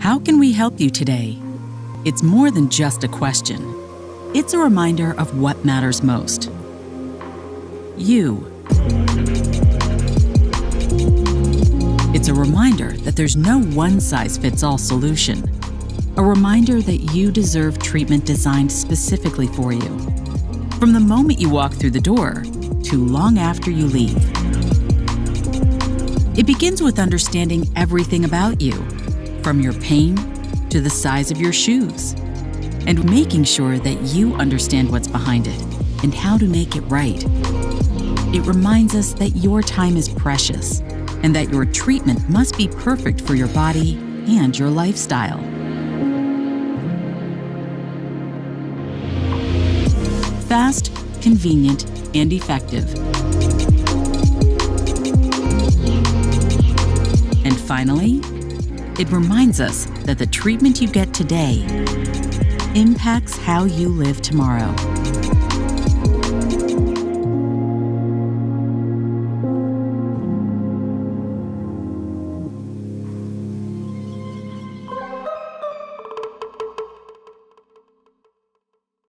How can we help you today? It's more than just a question. It's a reminder of what matters most. You. It's a reminder that there's no one-size-fits-all solution. A reminder that you deserve treatment designed specifically for you. From the moment you walk through the door to long after you leave. It begins with understanding everything about you, from your pain to the size of your shoes, and making sure that you understand what's behind it and how to make it right. It reminds us that your time is precious and that your treatment must be perfect for your body and your lifestyle. Fast, convenient, and effective. And finally, it reminds us that the treatment you get today impacts how you live tomorrow.